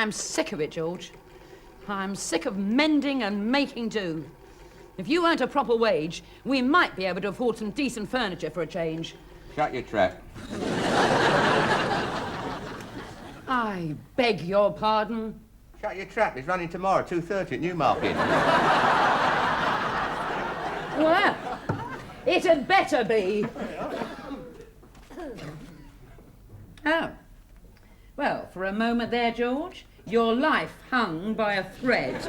I am sick of it, George. I'm sick of mending and making do. If you earned a proper wage, we might be able to afford some decent furniture for a change. Shut your trap. I beg your pardon. Shut your trap. It's running tomorrow, 2:30 at Newmarket. Well, it had better be. Oh. Well, for a moment there, George, your life hung by a thread.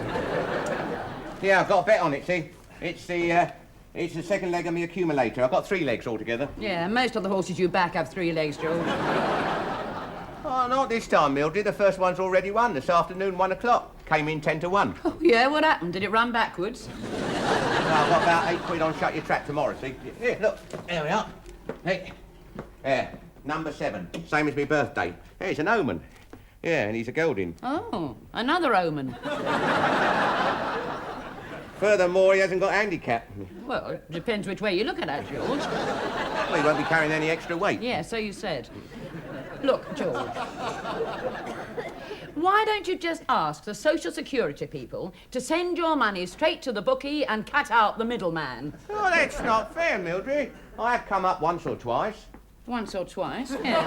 Yeah, I've got a bet on it, see? It's the second leg of my accumulator. I've got 3 legs altogether. Yeah, most of the horses you back have 3 legs, George. Oh, not this time, Mildred. The first one's already won this afternoon, 1 o'clock. Came in 10 to 1. Oh, yeah, what happened? Did it run backwards? I've got about 8 quid on Shut Your Trap tomorrow, see? Here, look. There we are. Hey. There. Number 7. Same as my birthday. Yeah, it's an omen. Yeah, and he's a gelding. Oh, another omen. Furthermore, he hasn't got a handicap. Well, it depends which way you look at that, George. Well, he won't be carrying any extra weight. Yeah, so you said. Look, George. Why don't you just ask the Social Security people to send your money straight to the bookie and cut out the middleman? Oh, that's not fair, Mildred. I have come up once or twice. Once or twice, yes.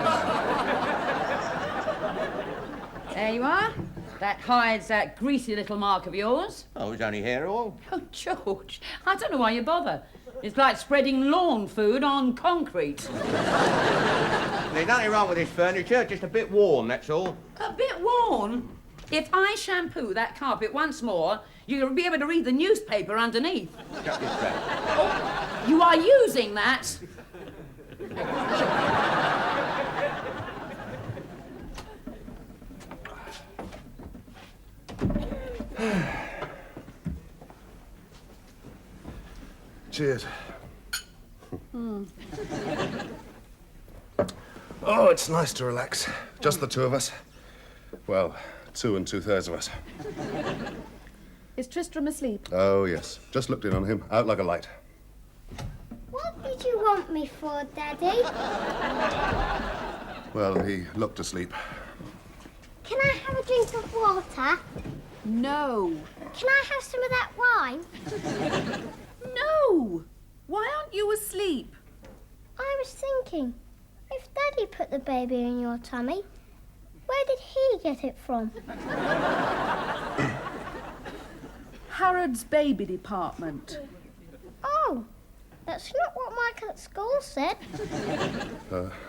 There you are. That hides that greasy little mark of yours. Oh, it's only hair all. Oh, George, I don't know why you bother. It's like spreading lawn food on concrete. There's nothing wrong with this furniture, just a bit worn, that's all. A bit worn? If I shampoo that carpet once more, you'll be able to read the newspaper underneath. Shut your trap. Oh, you are using that. Cheers. Oh, it's nice to relax. Just the 2 of us. Well, 2 2/3 of us. Is Tristram asleep? Oh, yes. Just looked in on him, out like a light. What did you want me for, Daddy? Well, he looked asleep. Can I have a drink of water? No. Can I have some of that wine? No! Why aren't you asleep? I was thinking, if Daddy put the baby in your tummy, where did he get it from? Harrod's baby department. Oh, that's not what Michael at school said.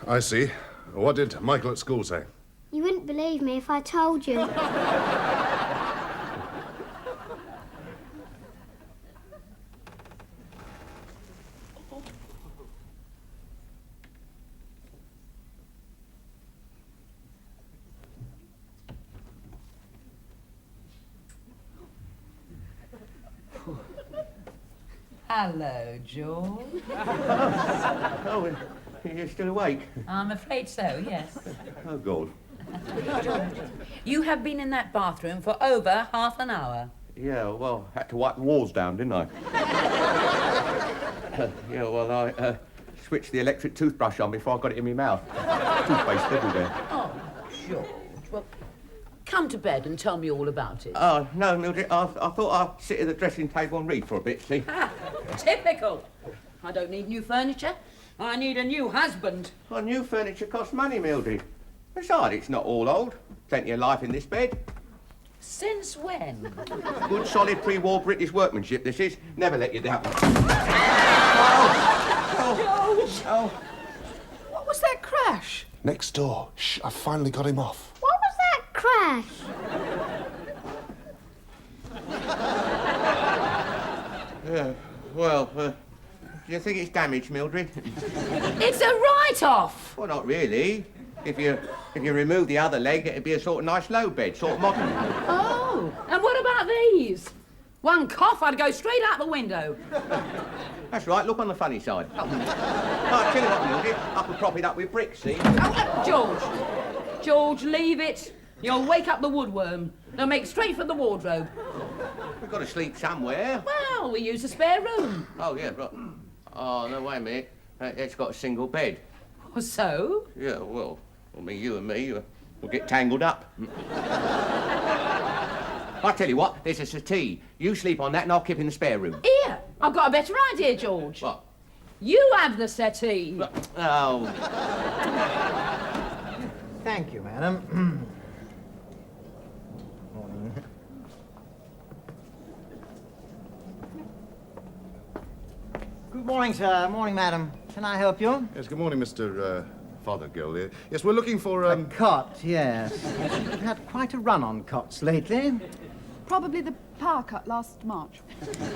I see. What did Michael at school say? You wouldn't believe me if I told you. Hello, George. Oh, you're still awake? I'm afraid so, yes. Oh, God. You have been in that bathroom for over half an hour. Yeah, well, had to wipe the walls down, didn't I? Yeah, well, I switched the electric toothbrush on before I got it in my mouth. Toothpaste everywhere. Oh, George. Well, come to bed and tell me all about it. Oh, no, Mildred, I thought I'd sit at the dressing table and read for a bit, see? Ah, typical. I don't need new furniture. I need a new husband. Well, new furniture costs money, Mildred. Besides, it's not all old. Plenty of life in this bed. Since when? Good, solid pre-war British workmanship, this is. Never let you down. George! What was that crash? Next door. Shh, I finally got him off. What was that crash? Yeah, well, do you think it's damaged, Mildred? It's a write-off. Well, not really. If you remove the other leg, it'd be a sort of nice low bed, sort of modern. Oh, and what about these? One cough, I'd go straight out the window. That's right, look on the funny side. Oh, I'll tell you what, Mildred, I could prop it up with bricks, see? George. George, leave it. You'll wake up the woodworm. They'll make straight for the wardrobe. We've got to sleep somewhere. Well, we use the spare room. Oh, yeah, right. Oh, no, wait a minute. It's got a single bed. So? Yeah, well, you and me, we'll get tangled up. I'll tell you what, there's a settee. You sleep on that and I'll keep in the spare room. Here, I've got a better idea, George. What? You have the settee. Oh. Thank you, madam. Morning. Good morning, sir. Morning, madam. Can I help you? Yes, good morning, Mr. Fothergill. Yes, we're looking for, A cot, yes. We've had quite a run on cots lately. Probably the power cut last March.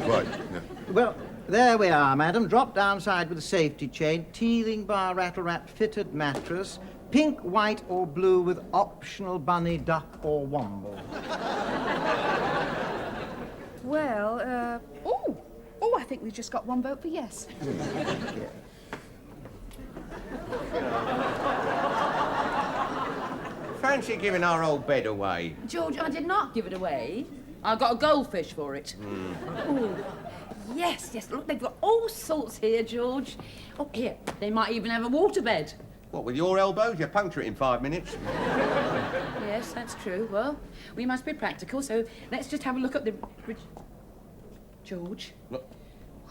Quite, yeah. Well, there we are, madam. Drop downside with a safety chain, teething bar rattle wrap fitted mattress, pink, white, or blue with optional bunny, duck, or womble. Well, oh, I think we've just got one vote for yes. Fancy giving our old bed away. George, I did not give it away. I got a goldfish for it. Oh, yes, yes. Look, they've got all sorts here, George. Oh, here, they might even have a waterbed. What, with your elbows? You puncture it in 5 minutes. Yes, that's true. Well, we must be practical, so let's just have a look at the... George? Look.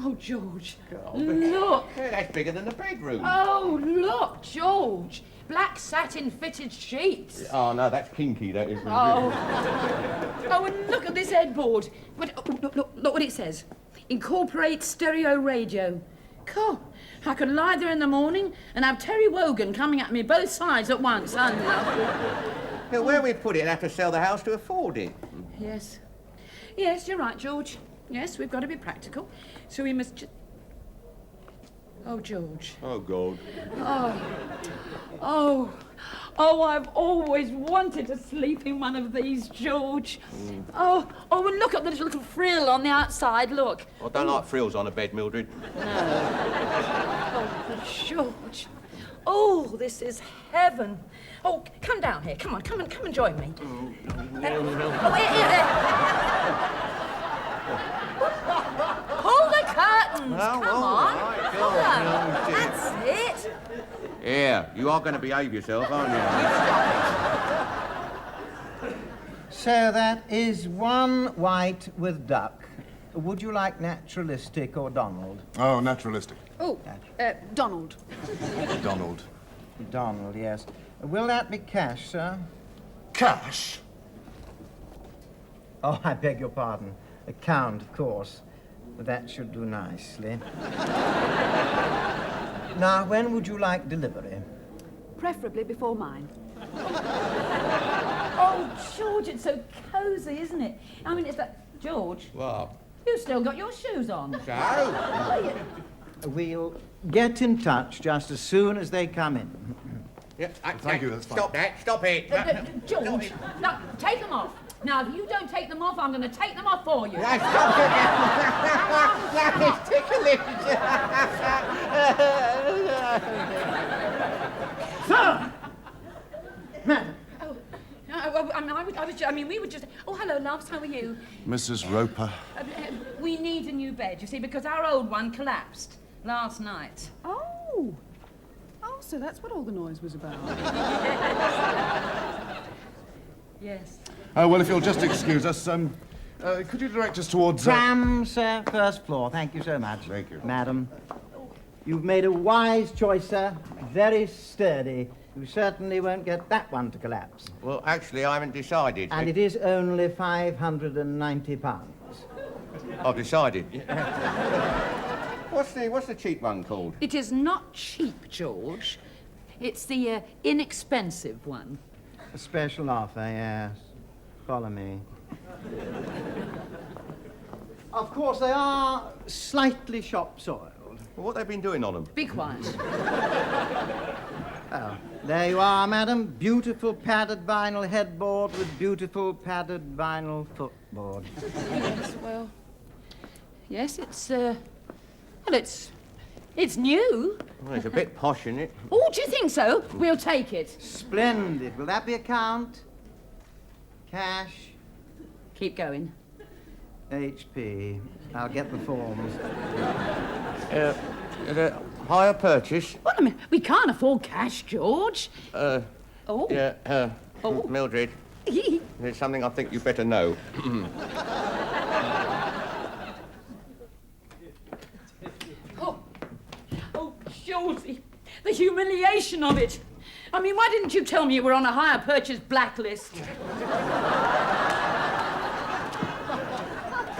Oh, George. God. Look. Yeah, that's bigger than the bedroom. Oh, look, George. Black satin fitted sheets. Oh, no, that's kinky, that is. Oh. Oh, and look at this headboard. Look what it says. Incorporate stereo radio. Cool. I could lie there in the morning and have Terry Wogan coming at me both sides at once. Yeah, where we put it, have to sell the house to afford it. Yes. Yes, you're right, George. Yes, we've got to be practical. So we must Oh, George. Oh, God. Oh, I've always wanted to sleep in one of these, George. Oh, and look at the little frill on the outside, look. I don't like frills on a bed, Mildred. Oh, but George. Oh, this is heaven. Oh, come down here. Come and join me. Oh, here. Pull the curtains. Oh, Come all on. right, Pull go on, them. no, That's it. Yeah, you are going to behave yourself, aren't you? So that is one white with duck. Would you like naturalistic or Donald? Oh, naturalistic. Oh, Donald. Donald. Donald, yes. Will that be cash, sir? Cash? Oh, I beg your pardon. Account, of course. That should do nicely. Now, when would you like delivery? Preferably before mine. Oh, George, it's so cosy, isn't it? I mean, it's that... George, What? you've still got your shoes on. So? We'll get in touch just as soon as they come in. Yeah, Thank you, that's fine. Stop that, stop it. George, no, take them off. Now, if you don't take them off, I'm going to take them off for you. Stop it. That is ticklish. Sir! Madam. I mean, we were just... Oh, hello, loves, how are you? Mrs. Roper. We need a new bed, you see, because our old one collapsed last night. Oh, so that's what all the noise was about. Yes. Well, if you'll just excuse us, could you direct us towards... Tram, sir, first floor. Thank you so much. Thank you. Madam, you've made a wise choice, sir. Very sturdy. You certainly won't get that one to collapse. Well, actually, I haven't decided. And it is only £590. I've decided. What's the cheap one called? It is not cheap, George. It's the inexpensive one. A special offer, yes. Follow me. Of course, they are slightly shop-soiled. Well, what they've been doing on them? Be quiet. Well, there you are, madam. Beautiful padded vinyl headboard with beautiful padded vinyl footboard. Yes, well... Yes, it's, well, it's new. Well, it's a bit posh, isn't it? Oh, do you think so? We'll take it. Splendid. Will that be account? Cash? Keep going. HP. I'll get the forms. Hire purchase? Well, I mean, we can't afford cash, George. Yeah, Oh. Mildred. There's something I think you better know. Oh, Georgie, the humiliation of it. I mean, why didn't you tell me you were on a hire purchase blacklist?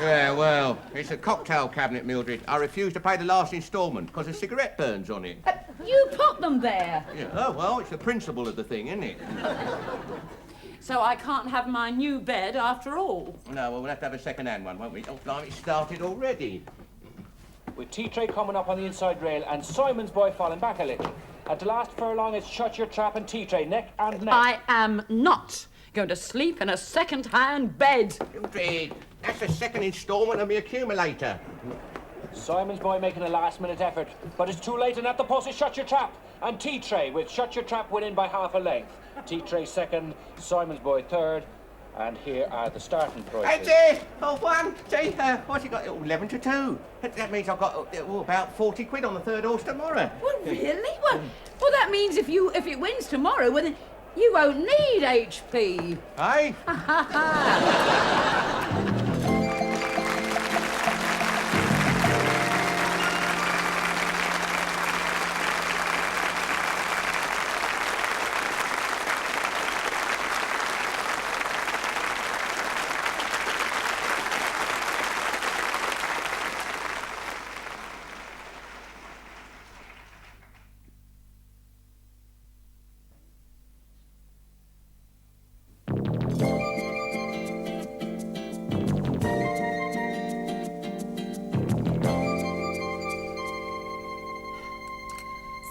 Yeah, well, it's a cocktail cabinet, Mildred. I refuse to pay the last instalment because a cigarette burns on it. You put them there. Yeah, oh, well, it's the principle of the thing, isn't it? So I can't have my new bed after all. No, well, we'll have to have a second-hand one, won't we? Oh, blimey, it started already. With T-Tray coming up on the inside rail and Simon's boy falling back a little. At the last furlong, it's Shut Your Trap and T-Tray, neck and neck. I am not going to sleep in a second-hand bed. Mildred, that's the second instalment of my accumulator. Simon's boy making a last-minute effort, but it's too late, and at the post is Shut Your Trap and T-Tray, with Shut Your Trap winning by half a length. T-Tray second, Simon's boy third, and here are the starting prices. That's it! Oh, 1, see, what's he got? 11 to 2. That means I've got about 40 quid on the third horse tomorrow. Well, really? Well, that means if it wins tomorrow, well, then you won't need HP. Hey?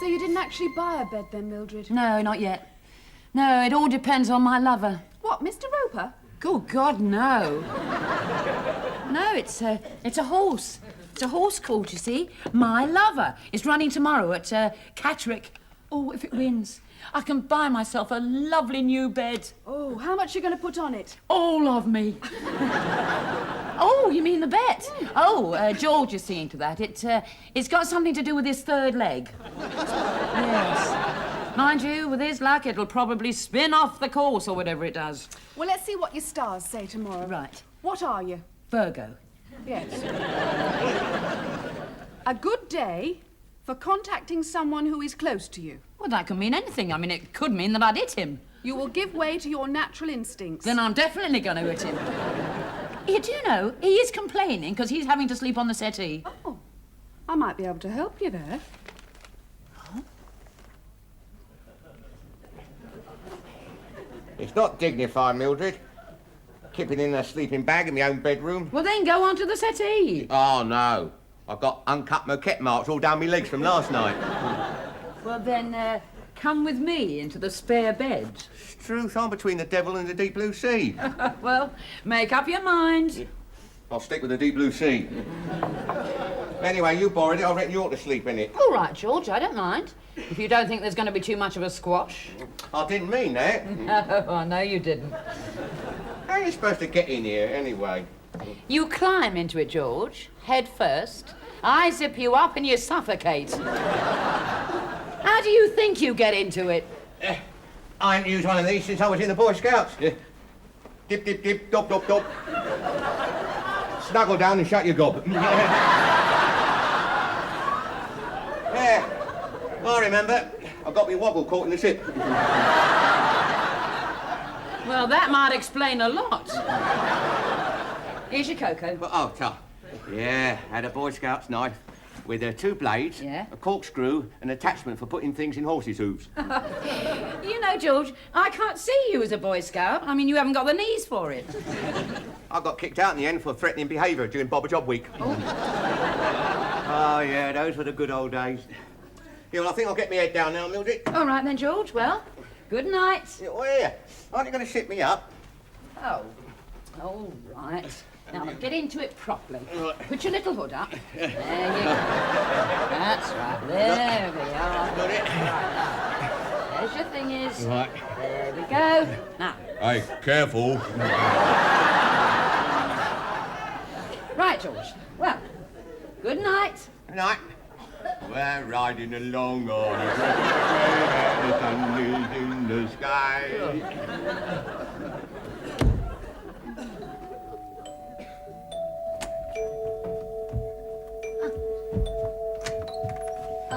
So you didn't actually buy a bed then, Mildred? No, not yet. No, it all depends on my lover. What, Mr. Roper? Good God, no. No, it's a horse. It's a horse court, you see. My lover is running tomorrow at Catterick. Oh, if it wins, I can buy myself a lovely new bed. Oh, how much are you going to put on it? All of me. Oh, you mean the bet? Oh, George is seeing to that. It's got something to do with his third leg. Yes. Mind you, with his luck, it'll probably spin off the course or whatever it does. Well, let's see what your stars say tomorrow. Right. What are you? Virgo. Yes. A good day for contacting someone who is close to you. Well, that can mean anything. I mean, it could mean that I'd hit him. You will give way to your natural instincts. Then I'm definitely going to hit him. Yeah, do you know, he is complaining because he's having to sleep on the settee. Oh, I might be able to help you there. It's not dignified, Mildred. Keeping in a sleeping bag in my own bedroom. Well, then go on to the settee. Oh, no. I've got uncut moquette marks all down my legs from last night. Well, then, come with me into the spare bed. Truth, I'm between the devil and the deep blue sea. Well, make up your mind. I'll stick with the deep blue sea. Anyway, you borrowed it. I reckon you ought to sleep in it. All right, George, I don't mind. If you don't think there's going to be too much of a squash. I didn't mean that. No, I know you didn't. How are you supposed to get in here, anyway? You climb into it, George, head first. I zip you up and you suffocate. How do you think you get into it? I haven't used one of these since I was in the Boy Scouts. Dip, dip, dip, dop, dop, dop. Snuggle down and shut your gob. Yeah, I remember. I got me wobble caught in the ship. Well, that might explain a lot. Here's your cocoa. Oh, tough. Yeah, had a Boy Scout's knife with 2 blades, Yeah. a corkscrew, an attachment for putting things in horses' hooves. You know, George, I can't see you as a Boy Scout. I mean, you haven't got the knees for it. I got kicked out in the end for threatening behaviour during Bob Job Week. Oh, yeah, those were the good old days. Yeah, well, I think I'll get my head down now, Mildred. All right, then, George. Well, good night. Yeah, well, yeah. Aren't you going to ship me up? Oh, all right. Now, get into it properly. Right. Put your little hood up. There you go. That's right. There we are. Got it. There's your thingies. Right. There we go. Now. Hey, careful. Right, George. Well, good night. Good night. We're riding along on a train, the sun is in the sky.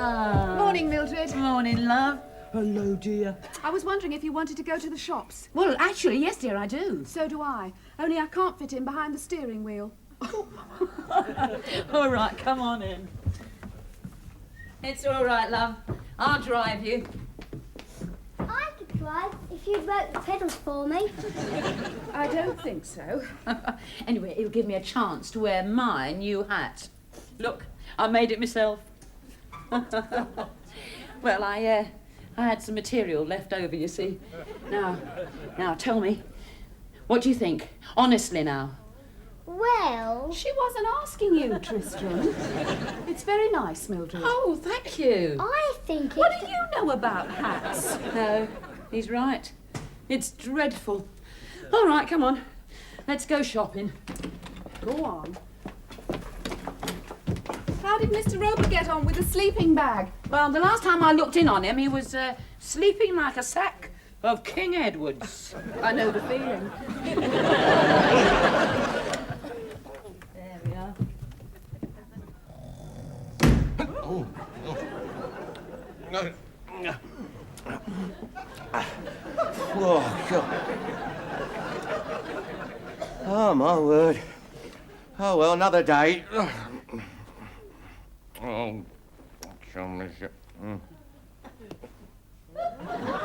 Morning, Mildred. Morning, love. Hello, dear. I was wondering if you wanted to go to the shops. Well, actually, yes, dear, I do. So do I. Only I can't fit in behind the steering wheel. All right, come on in. It's all right, love. I'll drive you. I could drive if you'd work the pedals for me. I don't think so. Anyway, it'll give me a chance to wear my new hat. Look, I made it myself. Well, I had some material left over, you see. Now, tell me, what do you think? Honestly, now. Well, She wasn't asking you, Tristram. It's very nice, Mildred. Oh, thank you. I think What do you know about hats? No, he's right. It's dreadful. All right, come on. Let's go shopping. Go on. How did Mr. Roper get on with the sleeping bag? Well, the last time I looked in on him, he was sleeping like a sack of King Edward's. I know the feeling. There we are. Oh, sure. Oh, my word. Oh, well, another day. Oh, show me shit.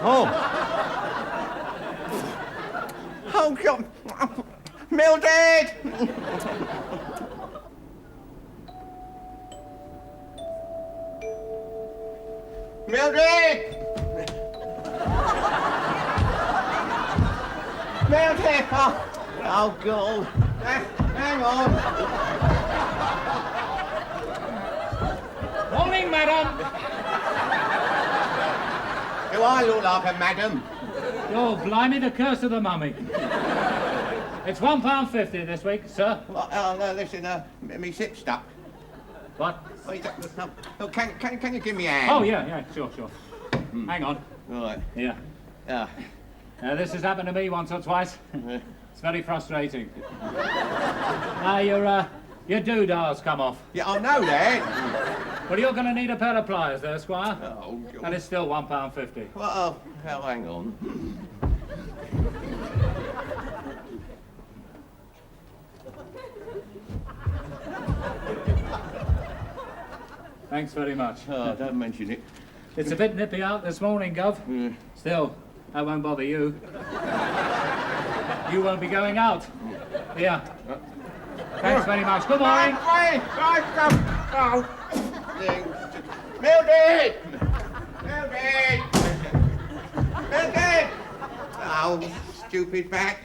Oh. Oh, God. Mildred! Mildred! Mildred! Oh, God. Hang on. Morning, madam. Do I look like a madam? Oh, blimey, the curse of the mummy. It's £1.50 this week, sir. Well, no, listen, me zip stuck. What? Oh, can you give me a hand? Oh, yeah, sure. Hang on. Right. Here. Yeah. This has happened to me once or twice. It's very frustrating. Your doodah's come off. Yeah, I know that. Well, you're going to need a pair of pliers there, Squire. Oh, God. And it's still £1.50. Well, hang on. Thanks very much. Oh, don't mention it. It's a bit nippy out this morning, Gov. Still, that won't bother you. You won't be going out. Here. Thanks very much. Good morning. Oh. Mildred! Mildred! Mildred! Oh, stupid back.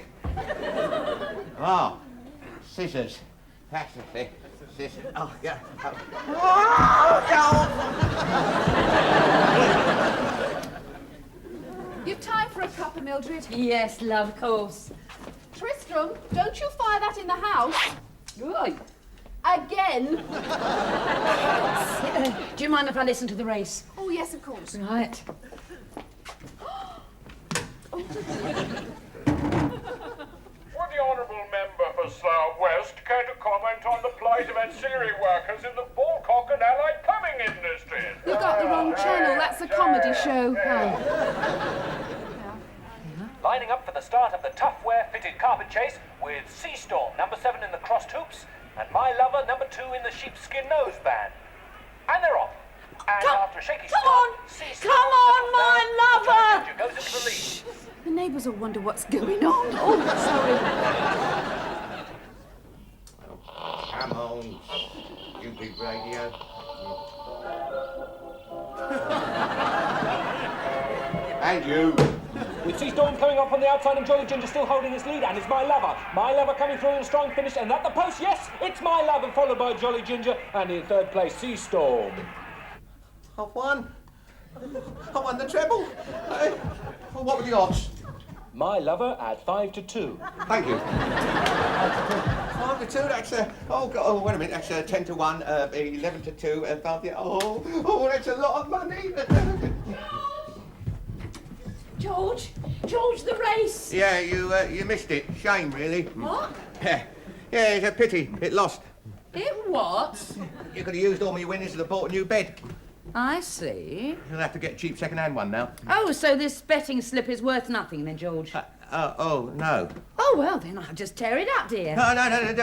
Oh, scissors. That's the thing. Scissors. Oh, yeah. Oh, You've time for a cuppa, Mildred. Yes, love, of course. Tristram, don't you fire that in the house. Right. Again. Do you mind if I listen to the race? Oh, yes, of course. Right. Would the honourable member for Slough West care to comment on the plight of ancillary workers in the Balcock and Allied plumbing industries? You got the wrong channel. That's a comedy show. Lining up for the start of the tough wear fitted carpet chase with Sea Storm, number 7 in the crossed hoops, and My Lover, number 2 in the sheepskin noseband. And they're off. And after a shaky start, Sea Storm, Come on, my lover! Ginger goes into the lead. The neighbours will wonder what's going on. Oh, sorry. come on, stupid radio. And you. With Sea Storm coming up on the outside and Jolly Ginger still holding his lead, and it's My Lover. My Lover coming through in a strong finish, and at the post, yes, it's My Lover, followed by Jolly Ginger, and in third place, Sea Storm. I've won. I won the treble. What were the odds? My Lover at 5-2. Thank you. 5-2, that's oh, God, oh, wait a minute, that's 10 to 1, 11 to 2, 5 to, oh, that's a lot of money. George, the race. Yeah, you missed it. Shame, really. What? Yeah, it's a pity. It lost. It what? You could have used all my winnings to have bought a new bed. I see. You'll have to get a cheap second-hand one now. Oh, so this betting slip is worth nothing then, George? Oh, no. Oh, well, then I'll just tear it up, dear. No,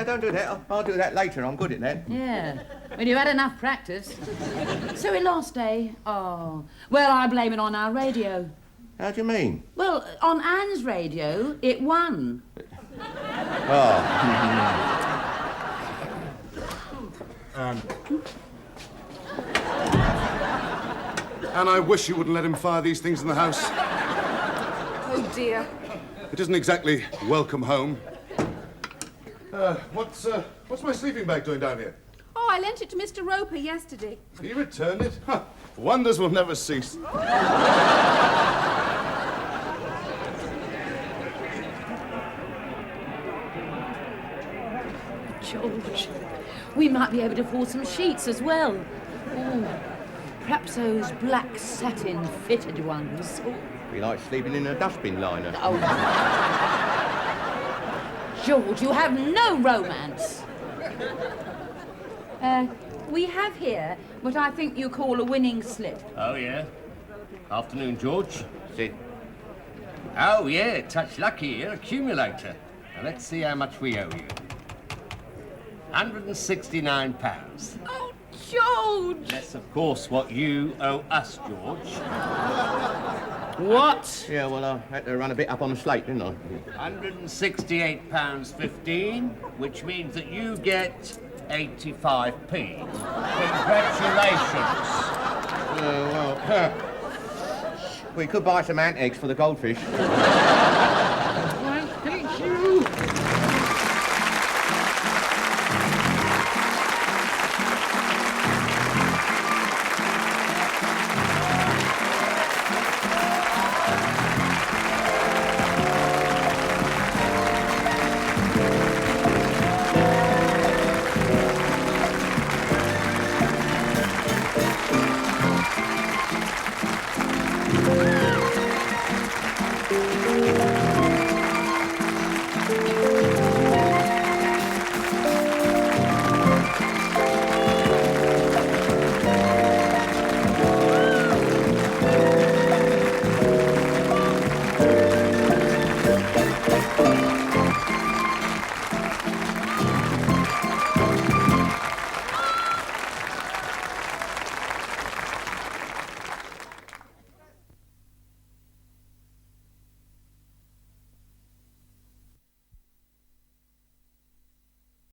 don't do that. I'll do that later. I'm good at that. Yeah, when you've had enough practice. So we lost, eh? Oh, well, I blame it on our radio. How do you mean? Well, on Anne's radio, it won. Oh. And I wish you wouldn't let him fire these things in the house. Oh, dear. It isn't exactly welcome home. What's my sleeping bag doing down here? Oh, I lent it to Mr. Roper yesterday. He returned it? Huh. Wonders will never cease. George, we might be able to afford some sheets as well. Oh, perhaps those black satin fitted ones. Oh. Be like sleeping in a dustbin liner. Oh. George, you have no romance. We have here what I think you call a winning slip. Oh, yeah? Afternoon, George. Sit. Oh, yeah, touch lucky here, accumulator. Now, let's see how much we owe you. £169. Oh, George! That's, of course, what you owe us, George. What? Yeah, well, I had to run a bit up on the slate, didn't I? £168.15, which means that you get 85p. Congratulations. We could buy some ant eggs for the goldfish.